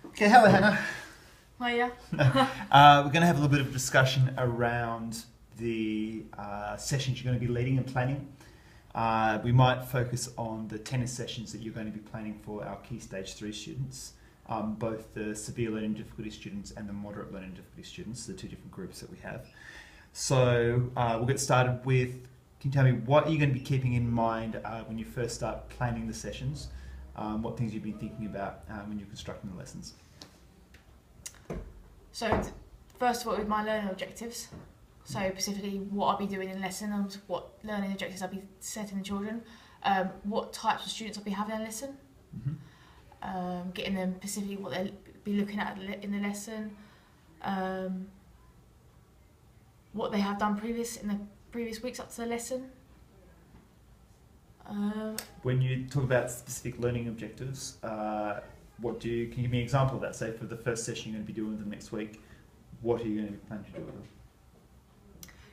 Okay, hello Hannah. Hiya. We're going to have a little bit of discussion around the sessions you're going to be leading and planning. We might focus on the tennis sessions that you're going to be planning for our Key Stage 3 students, both the severe learning difficulty students and the moderate learning difficulty students, the two different groups that we have. So we'll get started with, can you tell me what are you going to be keeping in mind when you first start planning the sessions? What things you've been thinking about when you're constructing the lessons? So first of all, with my learning objectives, so specifically what I'll be doing in lessons, what learning objectives I'll be setting the children, what types of students I'll be having in lesson, getting them specifically what they'll be looking at in the lesson, what they have done in the previous weeks up to the lesson. When you talk about specific learning objectives, can you give me an example of that? Say for the first session you're going to be doing with them next week, what are you going to be planning to do with them?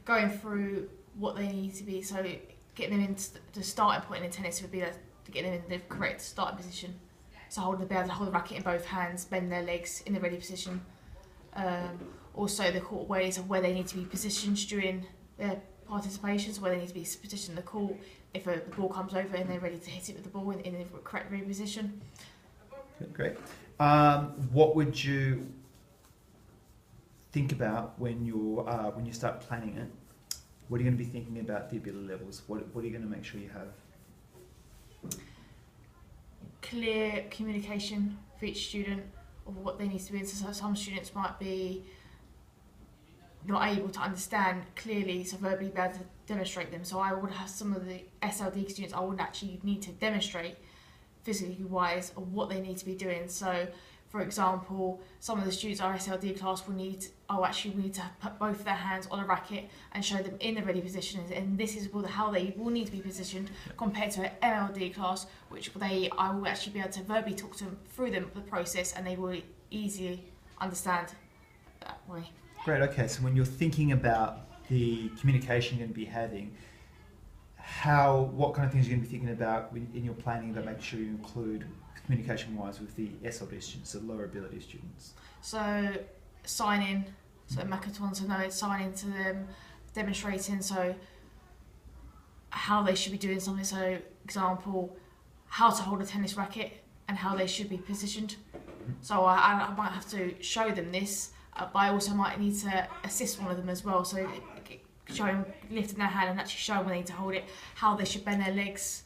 Going through what they need to be, so getting them into the starting point in tennis would be getting them in the correct starting position. So be able to hold the racket in both hands, bend their legs in the ready position. Also the court awareness of where they need to be positioned during their participation, so where they need to be positioned in the court if the ball comes over and they're ready to hit it with the ball in the correct ready position. Great. What would you think about when you start planning it? What are you going to be thinking about the ability levels? What are you going to make sure you have? Clear communication for each student of what they need to be in. So some students might be not able to understand clearly, so verbally be able to demonstrate them. So I would have some of the SLD students I would actually need to demonstrate physically wise of what they need to be doing. So for example, some of the students in our SLD class we need to put both their hands on a racket and show them in the ready position, and this is how they will need to be positioned compared to an MLD class, which I will actually be able to verbally talk to them through the process and they will easily understand that way. Great, okay, so when you're thinking about the communication you're going to be having, what kind of things are you going to be thinking about in your planning about making sure you include communication-wise with the SLD students, the lower ability students? So signing, so Makaton to know signing to them, demonstrating so how they should be doing something. So example, how to hold a tennis racket and how they should be positioned. So I might have to show them this, but I also might need to assist one of them as well. So show them lifting their hand and actually show them when they need to hold it, how they should bend their legs.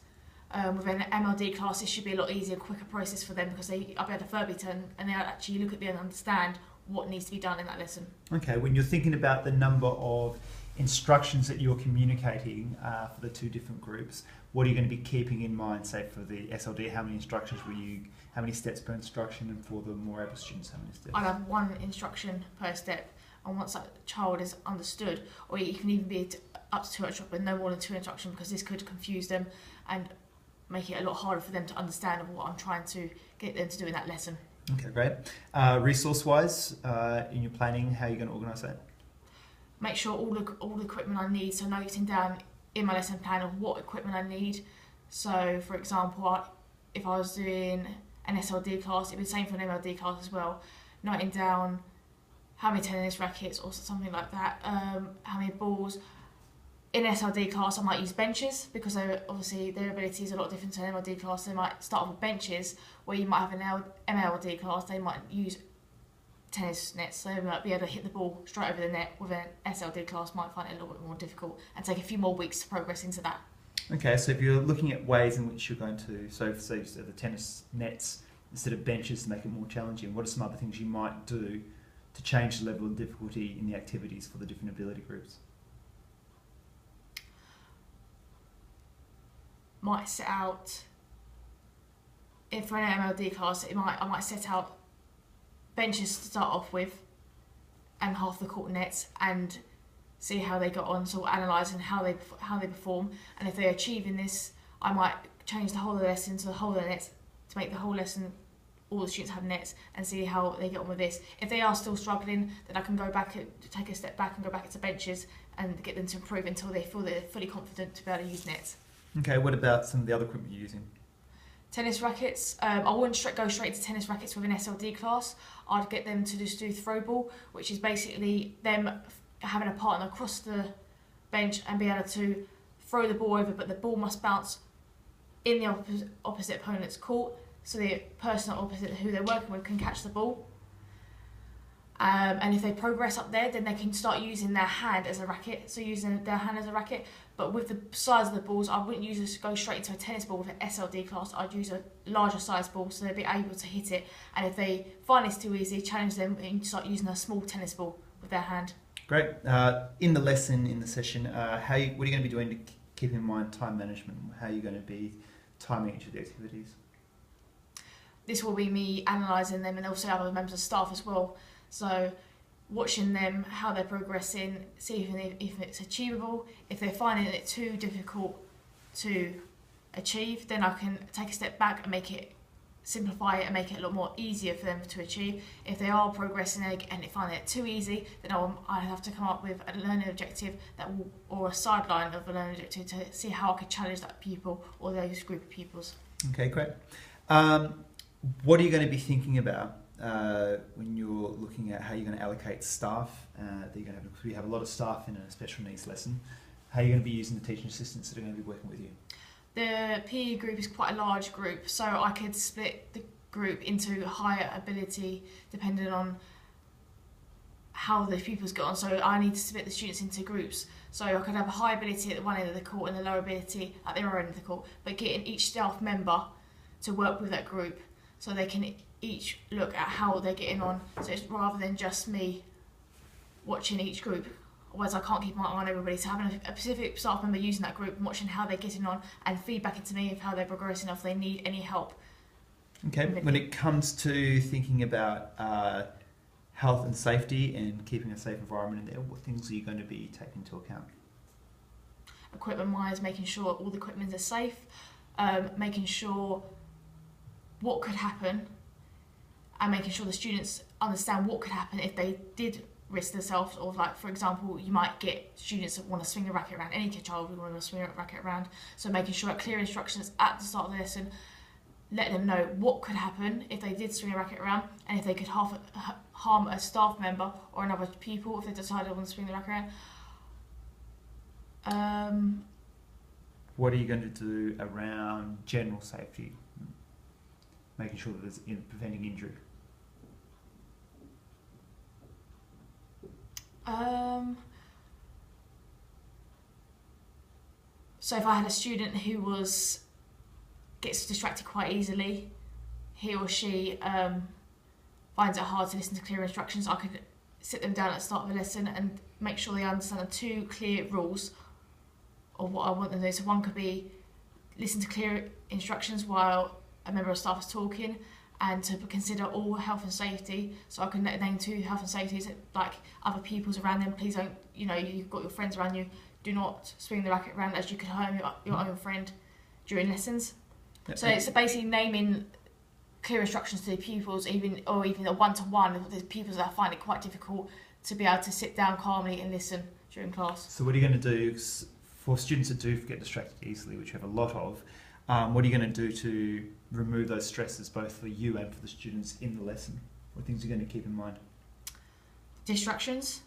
With an MLD class, it should be a lot easier, quicker process for them because I'll be able to verbally turn and they'll actually look at me and understand what needs to be done in that lesson. Okay, when you're thinking about the number of instructions that you're communicating for the two different groups, what are you going to be keeping in mind, say for the SLD, how many steps per instruction, and for the more able students, how many steps? I'd have one instruction per step, and once that child is understood, or you can even be up to 2 instructions, but no more than 2 instructions because this could confuse them and make it a lot harder for them to understand of what I'm trying to get them to do in that lesson. Okay, great. Resource-wise, in your planning, how are you going to organise that? Make sure all the equipment I need, so noting down in my lesson plan of what equipment I need. So, for example, if I was doing an SLD class, it'd be the same for an MLD class as well. Noting down how many tennis rackets or something like that, how many balls. In SLD class, I might use benches because obviously their ability is a lot different to an MLD class. They might start with benches, where you might have an MLD class, they might use tennis nets, so they might be able to hit the ball straight over the net. With an SLD class, might find it a little bit more difficult and take a few more weeks to progress into that. Okay, so if you're looking at ways in which you're going to, so the tennis nets instead of benches to make it more challenging, what are some other things you might do to change the level of difficulty in the activities for the different ability groups? Might set out, if for an MLD class, I might set out benches to start off with and half the court nets and see how they got on, so analysing how they perform, and if they're achieving this, I might change the whole of the lesson to the whole of the nets to make the whole lesson all the students have nets and see how they get on with this. If they are still struggling, then I can go back, take a step back and go back into benches and get them to improve until they feel they're fully confident to be able to use nets. Okay, what about some of the other equipment you're using? Tennis rackets, I wouldn't go straight to tennis rackets with an SLD class. I'd get them to just do throw ball, which is basically them having a partner across the bench and be able to throw the ball over, but the ball must bounce in the opposite opponent's court, so the person opposite who they're working with can catch the ball. And if they progress up there, then they can start using their hand as a racket, so using their hand as a racket. But with the size of the balls, I wouldn't go straight into a tennis ball with an SLD class. I'd use a larger size ball so they'd be able to hit it. And if they find it's too easy, challenge them and start using a small tennis ball with their hand. Great. In the lesson, in the session, what are you going to be doing to keep in mind time management? How are you going to be timing each of the activities? This will be me analysing them and also other members of staff as well. So watching them, how they're progressing, see if it's achievable. If they're finding it too difficult to achieve, then I can take a step back and simplify it and make it a lot more easier for them to achieve. If they are progressing and they find it too easy, then I have to come up with a learning objective or a sideline of a learning objective to see how I could challenge that pupil or those group of pupils. Okay, great. What are you going to be thinking about when you're looking at how you're going to allocate staff that you're going to have? Because we have a lot of staff in a special needs lesson. How are you going to be using the teaching assistants that are going to be working with you? The PE group is quite a large group, so I could split the group into higher ability depending on how the pupils get on. So I need to split the students into groups. So I could have a high ability at one end of the court and a low ability at the other end of the court, but getting each staff member to work with that group so they can each look at how they're getting on. So it's rather than just me watching each group. Otherwise I can't keep my eye on everybody. So having a specific staff member using that group and watching how they're getting on and feedback into me of how they're progressing, if they need any help. Okay, when it comes to thinking about health and safety and keeping a safe environment in there, what things are you going to be taking into account? Equipment-wise, making sure all the equipment is safe, making sure what could happen and making sure the students understand what could happen if they did risk themselves, or like, for example, you might get students that want to swing a racket around. Any child would want to swing a racket around, so making sure clear instructions at the start of the lesson, letting them know what could happen if they did swing a racket around and if they could harm a staff member or another pupil if they decided to want to swing the racket around. What are you going to do around general safety, making sure that there's preventing injury? So if I had a student who gets distracted quite easily, he or she finds it hard to listen to clear instructions, I could sit them down at the start of the lesson and make sure they understand the two clear rules of what I want them to do. So one could be listen to clear instructions while a member of staff is talking, and to consider all health and safety. So I can name two health and safeties, like other pupils around them. Please don't, you've got your friends around you, do not swing the racket around as you could harm your own friend during lessons. Yep. So it's basically naming clear instructions to the pupils, even a one-to-one with the pupils that find it quite difficult to be able to sit down calmly and listen during class. So what are you going to do for students that do get distracted easily, which you have a lot of? What are you going to do to remove those stresses both for you and for the students in the lesson? What things are you going to keep in mind? Distractions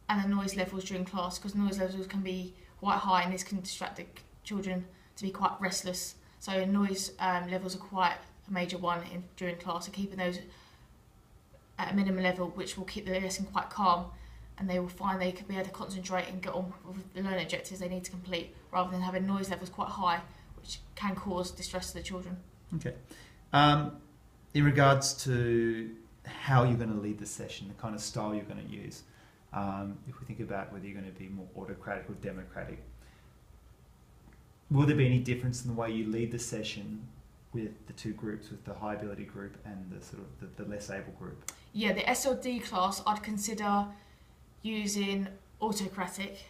and the noise levels during class, because noise levels can be quite high and this can distract the children to be quite restless. So noise levels are quite a major one during class, so keeping those at a minimum level, which will keep the lesson quite calm, and they will find they can be able to concentrate and get on with the learning objectives they need to complete, rather than having noise levels quite high, which can cause distress to the children. Okay. In regards to how you're going to lead the session, the kind of style you're going to use, if we think about whether you're going to be more autocratic or democratic, will there be any difference in the way you lead the session with the two groups, with the high ability group and the sort of the less able group? Yeah, the SLD class I'd consider using autocratic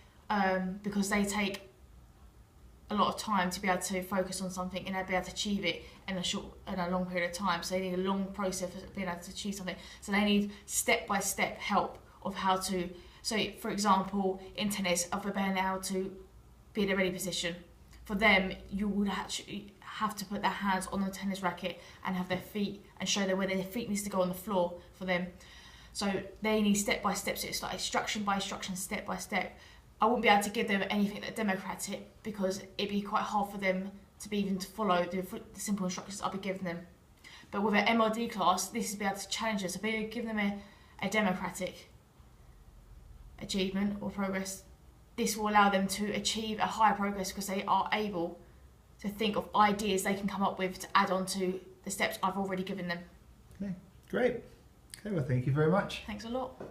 because they take a lot of time to be able to focus on something and be able to achieve it in a long period of time. So they need a long process of being able to achieve something. So they need step-by-step help of how to. So, for example, in tennis, of being able to be in a ready position. For them, you would actually have to put their hands on the tennis racket and have their feet and show them where their feet needs to go on the floor for them. So they need step by step. So it's like instruction by instruction, step by step. I wouldn't be able to give them anything that's democratic because it'd be quite hard for them to be even to follow the simple instructions I'll be giving them. But with an MRD class, this is be able to challenge us. So be able to give them a democratic achievement or progress. This will allow them to achieve a higher progress because they are able to think of ideas they can come up with to add on to the steps I've already given them. Okay, great. Okay, well, thank you very much. Thanks a lot.